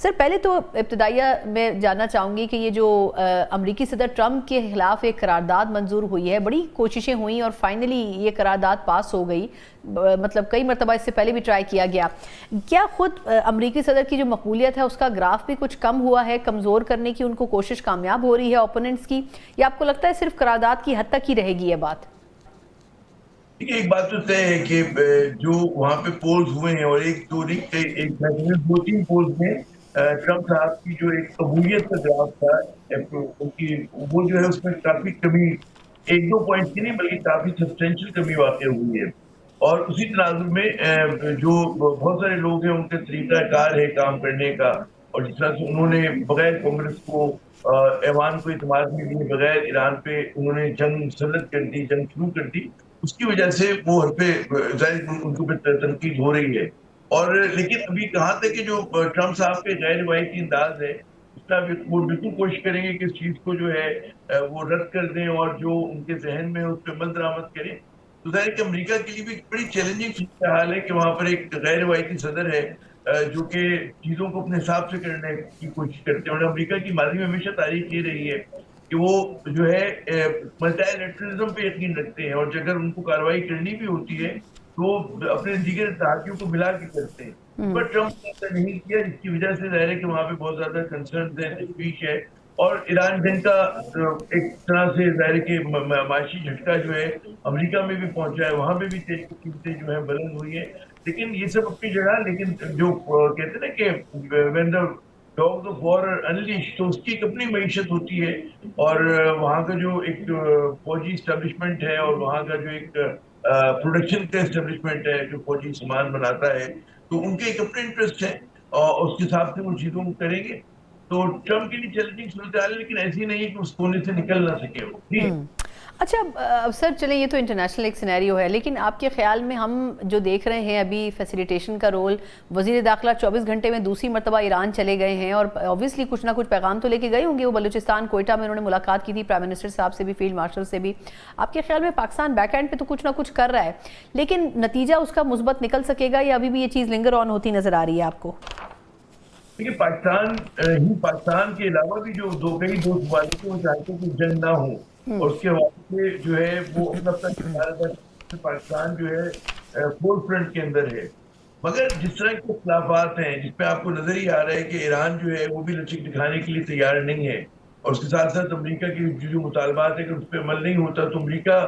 سر پہلے تو ابتدائیہ میں جاننا چاہوں گی کہ یہ جو امریکی صدر ٹرمپ کے خلاف ایک قرارداد منظور ہوئی ہے، بڑی کوششیں ہوئیں اور فائنلی یہ قرارداد پاس ہو گئی، مطلب کئی مرتبہ اس سے پہلے بھی ٹرائی کیا گیا. کیا خود امریکی صدر کی جو مقبولیت ہے اس کا گراف بھی کچھ کم ہوا ہے، کمزور کرنے کی ان کو کوشش کامیاب ہو رہی ہے اوپوننٹس کی، یا آپ کو لگتا ہے صرف قرارداد کی حد تک ہی رہے گی یہ بات؟ دیکھیے، ایک بات تو طے ہے کہ جو وہاں پہ پولز ہوئے ہیں اور ایک دو نہیں دو تین پولز میں ٹرمپ صاحب کی جو ایک قبولیت کا گراف تھا ان کی، وہ جو ہے اس میں کافی کمی، ایک دو پوائنٹ کی نہیں بلکہ کافی سبسٹینشیل کمی واقع ہوئی ہے. اور اسی تناظر میں جو بہت سارے لوگ ہیں ان کا طریقہ کار ہے کام کرنے کا، اور جس طرح سے انہوں نے بغیر کانگریس کو ایوان کو اعتماد میں لیے بغیر ایران پہ انہوں نے جنگ مسلط کر دی، جنگ شروع کر دی، اس کی وجہ سے وہ ہر پہ ظاہر ان کو تنقید ہو رہی ہے. اور لیکن ابھی کہاں تک کہ جو ٹرمپ صاحب کے غیر روایتی انداز ہے اس کا وہ بالکل کوشش کریں گے کہ اس چیز کو جو ہے وہ رد کر دیں اور جو ان کے ذہن میں اس پہ عمل درآمد کریں. تو ظاہر کہ امریکہ کے لیے بھی بڑی چیلنجنگ صورتحال ہے کہ وہاں پر ایک غیر روایتی صدر ہے جو کہ چیزوں کو اپنے حساب سے کرنے کی کوشش کرتے ہیں. اور امریکہ کی ماضی میں ہمیشہ تاریخ یہ رہی ہے کہ وہ جو ہے ملٹی لیٹرلزم پہ یقین رکھتے ہیں، اور اگر ان کو کارروائی کرنی بھی ہوتی ہے تو اپنے دیگر اتحادیوں کو ملا کے کرتے ہیں. اس پر ٹرمپ نے ایسا نہیں کیا، جس کی وجہ سے ظاہر ہے کہ وہاں پہ بہت زیادہ کنسرنز ہے، تشویش ہے. اور ایران جنگ کا ایک طرح سے ظاہر ہے کہ معاشی جھٹکا جو ہے امریکہ میں بھی پہنچا ہے، وہاں پہ بھی تیل کی قیمتیں جو ہے بلند ہوئی ہیں. لیکن یہ سب اپنی جگہ، لیکن جو کہتے ہیں نا کہ when the dogs of war are unleashed، تو اس کی ایک اپنی معیشت ہوتی ہے. اور وہاں کا جو ایک فوجی اسٹیبلشمنٹ ہے اور وہاں کا جو ایک پروڈکشن کا اسٹیبلشمنٹ ہے جو فوجی سامان بناتا ہے، تو ان کے ایک اپنے انٹرسٹ ہیں اور اس کے حساب سے وہ چیزوں کو کریں گے. تو ٹرمپ کے لیے چیلنجنگ صورتحال ہے، لیکن ایسی نہیں ہے کہ اس کونے سے نکل نہ سکے وہ. جی اچھا سر، چلیں یہ تو انٹرنیشنل ایک سینیریو ہے، لیکن آپ کے خیال میں ہم جو دیکھ رہے ہیں ابھی فیسیلیٹیشن کا رول، وزیر داخلہ 24 گھنٹے میں دوسری مرتبہ ایران چلے گئے ہیں اور اوبویسلی کچھ نہ کچھ پیغام تو لے کے گئے ہوں گے. وہ بلوچستان کوئٹہ میں انہوں نے ملاقات کی تھی پرائم منسٹر صاحب سے بھی، فیلڈ مارشل سے بھی. آپ کے خیال میں پاکستان بیک اینڈ پہ تو کچھ نہ کچھ کر رہا ہے، لیکن نتیجہ اس کا مثبت نکل سکے گا یا ابھی بھی یہ چیز لنگر آن ہوتی نظر آ رہی ہے آپ کو؟ دیکھیے، پاکستان کے علاوہ بھی جو کئی دو ممالک ہیں وہ چاہتے ہیں کہ جنگ نہ ہو، اور اس کے حوالے سے جو ہے وہ اپنا پاکستان جو ہے فور فرنٹ کے اندر ہے. مگر جس طرح کے اختلافات ہیں جس پہ آپ کو نظر ہی آ رہا ہے کہ ایران جو ہے وہ بھی لچک دکھانے کے لیے تیار نہیں ہے، اور اس کے ساتھ ساتھ امریکہ کے جو مطالبات ہیں کہ اس پہ عمل نہیں ہوتا تو امریکہ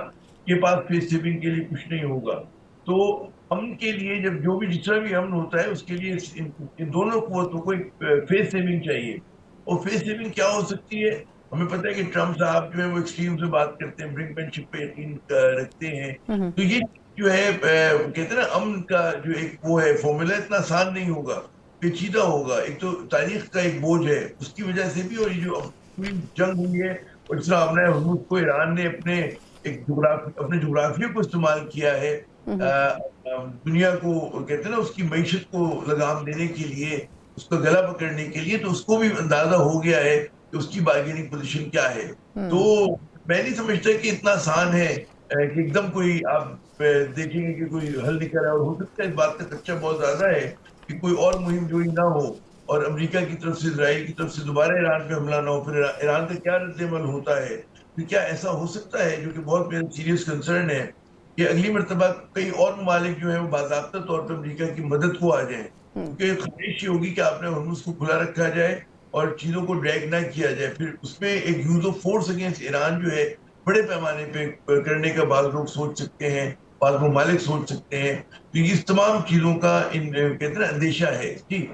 کے پاس فیس سیونگ کے لیے کچھ نہیں ہوگا. تو امن کے لیے جب جو بھی جس طرح بھی امن ہوتا ہے اس کے لیے ان دونوں قوتوں کو ایک فیس سیونگ چاہیے. اور فیس سیونگ کیا ہو سکتی ہے؟ ہمیں پتہ ہے کہ ٹرمپ صاحب جو ہے وہ ایکسٹریم سے بات کرتے ہیں، برنک شپ پہ یقین رکھتے ہیں. تو یہ جو ہے کہتے ہیں نا امن کا جو ایک وہ ہے فارمولا اتنا آسان نہیں ہوگا، پیچیدہ ہوگا. ایک تو تاریخ کا ایک بوجھ ہے اس کی وجہ سے بھی، اور یہ جو جنگ ہوئی ہے اور جس طرح اپنے ہرمز کو ایران نے اپنے جغرافیہ کو استعمال کیا ہے دنیا کو کہتے ہیں نا اس کی معیشت کو لگام دینے کے لیے، اس کا گلا پکڑنے کے لیے، تو اس کو بھی اندازہ ہو گیا ہے کہ اس کی بارگیننگ پوزیشن کیا ہے. تو میں نہیں سمجھتا کہ اتنا آسان ہے کہ ایک دم کوئی آپ دیکھیں گے کہ کوئی حل نکل رہا ہے. اور ہو سکتا ہے اس بات کا خدشہ بہت زیادہ ہے کہ کوئی اور مہم جوئی نہ ہو اور امریکہ کی طرف سے اسرائیل کی طرف سے دوبارہ ایران پہ حملہ نہ ہو. پھر ایران کا کیا رد عمل ہوتا ہے؟ پھر کیا ایسا ہو سکتا ہے جو کہ بہت میرا سیریس کنسرن ہے کہ اگلی مرتبہ کئی اور ممالک جو ہیں وہ باضابطہ طور پر امریکہ کی مدد کو آ جائیں؟ کیونکہ خواہش یہ ہوگی کہ آپ نے ہرمز کو کھلا رکھا جائے اور چیزوں کو ڈریگ نہ کیا جائے. پھر اس میں ایک use of force against Iran جو ہے بڑے پیمانے پہ کرنے کا بعض لوگ سوچ سکتے ہیں، بعض ممالک سوچ سکتے ہیں. تو اس تمام چیزوں کا کہتے ہیں نا اندیشہ ہے. جی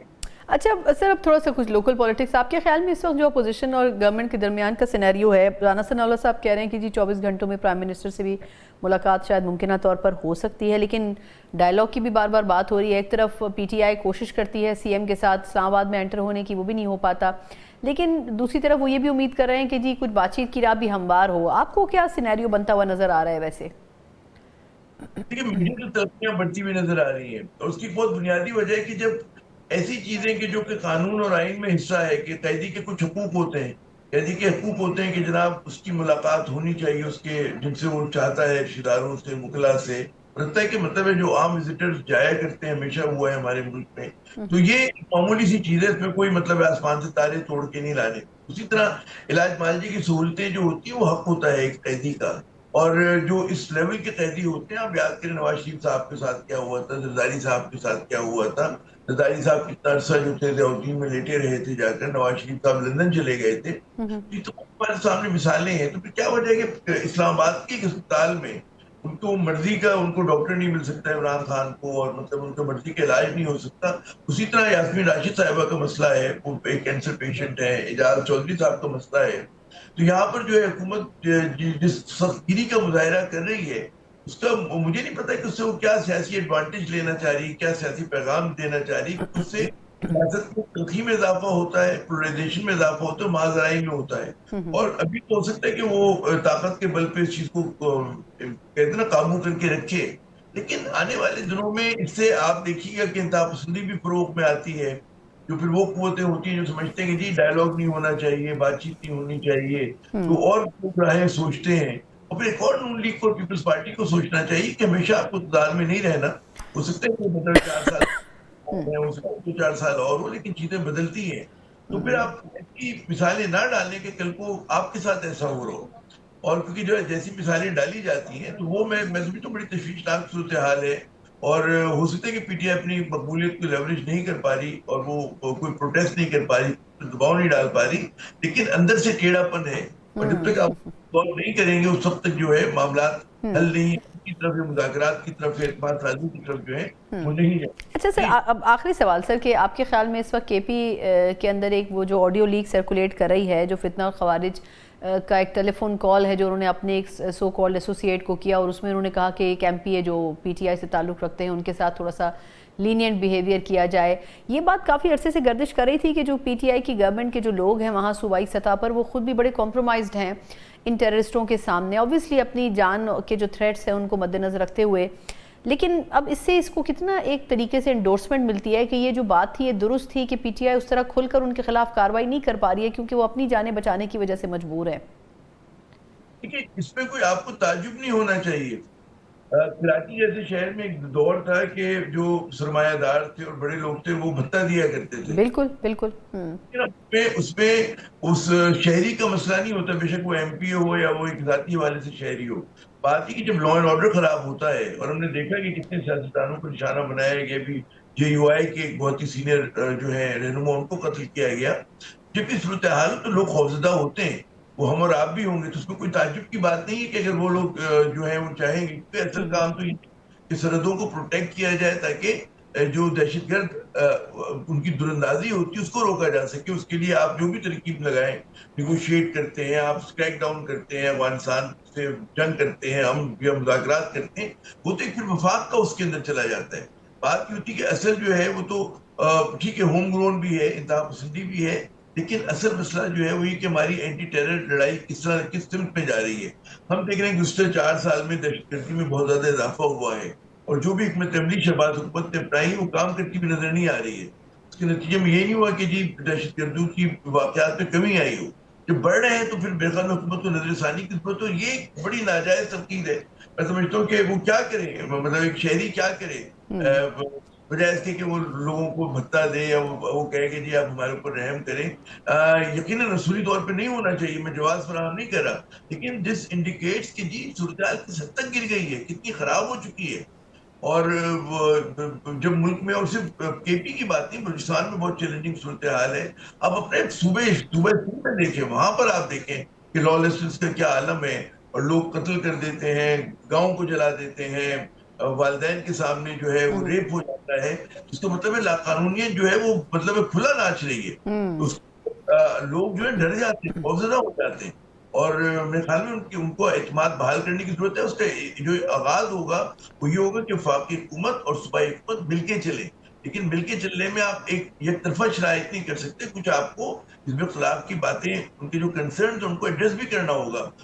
اچھا سر، اب تھوڑا سا کچھ لوکل پولیٹکس. آپ کے خیال میں اس وقت جو اپوزیشن اور گورنمنٹ کے درمیان کا سینیریو ہے، رانا ثناء اللہ صاحب کہہ رہے ہیں کہ جی 24 گھنٹوں میں پرائم منسٹر سے بھی ملاقات شاید ممکنہ طور پر ہو سکتی ہے، لیکن ڈائلاگ کی بھی بار بار بات ہو رہی ہے. ایک طرف پی ٹی آئی کوشش کرتی ہے سی ایم کے ساتھ اسلام آباد میں انٹر ہونے کی، وہ بھی نہیں ہو پاتا، لیکن دوسری طرف وہ یہ بھی امید کر رہے ہیں کہ جی کچھ بات چیت کی راہ بھی ہموار ہو. آپ کو کیا سینیریو بنتا ہوا نظر آ رہا ہے ویسے؟ دیکھیے، میڈیا کی ترقیاں بڑھتی ہوئی نظر آ رہی ہیں اور اس کی بہت بنیادی وجہ ہے کہ جب ایسی چیزیں کہ جو کہ قانون اور آئین میں حصہ ہے کہ قیدی کے کچھ حقوق ہوتے ہیں، قیدی کے حقوق ہوتے ہیں کہ جناب اس کی ملاقات ہونی چاہیے اس کے جن سے وہ چاہتا ہے، رشتہ داروں سے، وکلا سے، رہتا ہے کہ مطلب ہے جو عام وزٹرز جایا کرتے ہیں، ہمیشہ ہوا ہے ہمارے ملک میں، تو یہ معمولی سی چیز ہے، اس میں کوئی مطلب ہے آسمان سے تارے توڑ کے نہیں لانے. اسی طرح علاج معالجے کی سہولتیں جو ہوتی ہیں وہ حق ہوتا ہے ایک قیدی کا. اور جو اس لیول کے قیدی ہوتے ہیں، آپ یاد کریں نواز شریف صاحب کے ساتھ کیا ہوا تھا، زرداری صاحب کے ساتھ کیا ہوا تھا. زرداری صاحب کتنا عرصہ جو تھے ضیاءالدین میں لیٹے رہے تھے جا کر، نواز شریف صاحب لندن چلے گئے تھے. یہ تو ہمارے سامنے مثالیں ہیں. تو پھر کیا وجہ ہے کہ اسلام آباد کے ایک اسپتال میں ان کو مرضی کا ان کو ڈاکٹر نہیں مل سکتا ہے عمران خان کو، اور مطلب ان کو مرضی کا علاج نہیں ہو سکتا. اسی طرح یاسمین راشد صاحبہ کا مسئلہ ہے، وہ ایک کینسر پیشنٹ ہے. اعجاز چودھری صاحب کا مسئلہ ہے. تو یہاں پر جو ہے حکومت جس سختگیری کا مظاہرہ کر رہی ہے، اس کا مجھے نہیں پتا کہ اس سے وہ کیا سیاسی ایڈوانٹیج لینا چاہ رہی ہے، کیا سیاسی پیغام دینا چاہ رہی ہے. اس سے سیاست میں تلخی میں اضافہ ہوتا ہے، پولرائزیشن میں اضافہ ہوتا ہے، ماضرائی میں ہوتا ہے. اور ابھی تو ہو سکتا ہے کہ وہ طاقت کے بل پہ اس چیز کو کہتے ہیں نا قابو کر کے رکھے. لیکن آنے والے دنوں میں اس سے آپ دیکھیے گا کہ انتہا پسندی بھی فروغ میں آتی ہے. جو پھر وہ قوتیں ہوتی ہیں جو سمجھتے ہیں کہ جی ڈائیلاگ نہیں ہونا چاہیے، بات چیت نہیں ہونی چاہیے، تو اور راہیں سوچتے ہیں. اور پھر ایک اور نون لیگ اور پیپلز پارٹی کو سوچنا چاہیے کہ ہمیشہ آپ کو اقتدار میں نہیں رہنا. ہو سکتا ہے کہ مطلب 4 سال ہو سکتا ہے کہ 4 سال اور ہو، لیکن چیزیں بدلتی ہیں. تو پھر آپ ایسی مثالیں نہ ڈالیں کہ کل کو آپ کے ساتھ ایسا ہو رہا ہو. اور کیونکہ جو ہے جیسی مثالیں ڈالی جاتی ہیں تو وہ میں سمجھتا ہوں بڑی تشویشناک صورتحال ہے. اور ہو سکتا ہے کہ پی ٹی آئی اپنی مقبولیت کو لیوریج نہیں کر پا رہی، اور وہ کوئی پروٹیسٹ نہیں کر پا رہی، دباؤ نہیں ڈال پا رہی، لیکن اندر سے ٹیڑھا پن ہے. اور جب تک آپ دباؤ نہیں کریں گے اس وقت تک جو ہے معاملات حل نہیں کی طرف، مذاکرات کی طرف، اعتماد سازی کی طرف جو ہے وہ نہیں جائے. اچھا سر، اب آخری سوال سر، کہ آپ کے خیال میں اس وقت کے پی کے اندر ایک وہ جو آڈیو لیک سرکولیٹ کر رہی ہے، جو فتنہ خوارج کا ایک ٹیلی فون کال ہے جو انہوں نے اپنے ایک سو کالڈ ایسوسیٹ کو کیا، اور اس میں انہوں نے کہا کہ ایک ایم پی ہے جو پی ٹی آئی سے تعلق رکھتے ہیں ان کے ساتھ تھوڑا سا لینینٹ بیہیویئر کیا جائے. یہ بات کافی عرصے سے گردش کر رہی تھی کہ جو پی ٹی آئی کی گورنمنٹ کے جو لوگ ہیں وہاں صوبائی سطح پر، وہ خود بھی بڑے کمپرومائزڈ ہیں ان ٹیررسٹوں کے سامنے، اوبویسلی اپنی جان کے جو تھریٹس ہیں ان کو مد نظر رکھتے ہوئے. لیکن اب اس سے اس کو کتنا ایک طریقے سے انڈورسمنٹ ملتی ہے کہ یہ جو بات تھی یہ درست تھی کہ پی ٹی آئی اس طرح کھل کر ان کے خلاف کارروائی نہیں کر پا رہی ہے کیونکہ وہ اپنی جانیں بچانے کی وجہ سے مجبور ہے. دیکھیے اس میں کوئی آپ کو تعجب نہیں ہونا چاہیے. کراچی جیسے شہر میں ایک دور تھا کہ جو سرمایہ دار تھے اور بڑے لوگ تھے وہ بھتہ دیا کرتے تھے. بالکل بالکل. اس میں اس شہری کا مسئلہ نہیں ہوتا، بے شک وہ ایم پی ہو یا وہ ایک ذاتی والے سے شہری ہو. بات یہ کہ جب لا اینڈ آرڈر خراب ہوتا ہے، اور ہم نے دیکھا کہ کتنے سیاستدانوں کو نشانہ بنایا گیا، بھی جے یو آئی کے ایک بہت ہی سینئر جو ہے رہنما ان کو قتل کیا گیا. جب اس صورتحال تو لوگ خوفزدہ ہوتے ہیں، وہ ہم اور آپ بھی ہوں گے. تو اس میں کوئی تعجب کی بات نہیں ہے کہ اگر وہ لوگ جو ہیں وہ چاہیں گے، کیونکہ اصل کام تو یہ کہ سرحدوں کو پروٹیکٹ کیا جائے تاکہ جو دہشت گرد ان کی دراندازی ہوتی ہے اس کو روکا جا سکے. اس کے لیے آپ جو بھی ترکیب لگائیں، نیگوشیٹ کرتے ہیں، آپ اسکریک ڈاؤن کرتے ہیں، افغانستان سے جنگ کرتے ہیں، ہم مذاکرات کرتے ہیں، وہ تو ایک پھر وفاق کا اس کے اندر چلا جاتا ہے. بات یہ ہوتی ہے کہ اصل جو ہے وہ تو ٹھیک ہے ہوم گرون بھی ہے، انتہا پسندی بھی ہے، لیکن اصل مسئلہ جو ہے وہ یہ کہ ہماری اینٹی ٹیرر لڑائی کس طرح کس سمت میں جا رہی ہے. ہم دیکھ رہے ہیں کہ گزشتہ 4 سال میں دہشت گردی میں بہت زیادہ اضافہ ہوا ہے، اور جو بھی حکمت عملی شہباز حکومت نے اپنائی وہ کام کرتی بھی نظر نہیں آ رہی ہے. اس کے نتیجے میں یہ نہیں ہوا کہ جی دہشت گردوں کی واقعات میں کمی آئی ہو. جب بڑھ رہے ہیں تو پھر بے خان حکومت کو نظر ثانی کی ضرورت ہو. یہ ایک بڑی ناجائز تنقید ہے. میں سمجھتا ہوں کہ وہ کیا کرے، مطلب ایک شہری کیا کرے بجائے اس کے کہ وہ لوگوں کو بھتہ دے یا وہ کہے کہ جی آپ ہمارے اوپر رحم کریں. یقیناً رسولی طور پہ نہیں ہونا چاہیے، میں جواز فراہم نہیں کر رہا، لیکن دس انڈیکیٹس کہ جی صورتحال کس حد تک گر گئی ہے، کتنی خراب ہو چکی ہے. اور جب ملک میں، اور صرف کے پی کی بات نہیں، بلوچستان میں بہت چیلنجنگ صورتحال ہے. آپ اپنے صوبے میں دیکھیں، وہاں پر آپ دیکھیں کہ لا لیسنس کا کیا عالم ہے، اور لوگ قتل کر دیتے ہیں، گاؤں کو جلا دیتے ہیں، والدین کے سامنے جو ہے وہ ریپ ہو جاتا ہے. اس کا مطلب ہے لاقانونیت جو ہے وہ مطلب ہے کھلا ناچ رہی ہے. لوگ جو ہے ڈر جاتے ہیں، خوفزدہ ہو جاتے ہیں. اور میرے خیال میں ان کو اعتماد بحال کرنے کی ضرورت ہے. اس کا جو آغاز ہوگا وہ یہ ہوگا کہ وفاقی حکومت اور صوبائی حکومت مل کے چلے. لیکن مل کے چلنے میں آپ ایک یک طرفہ شرائط نہیں کر سکتے. کچھ آپ کو حزب اختلاف کی باتیں، ان کے جو کنسرنز ان کو ایڈریس بھی کرنا ہوگا.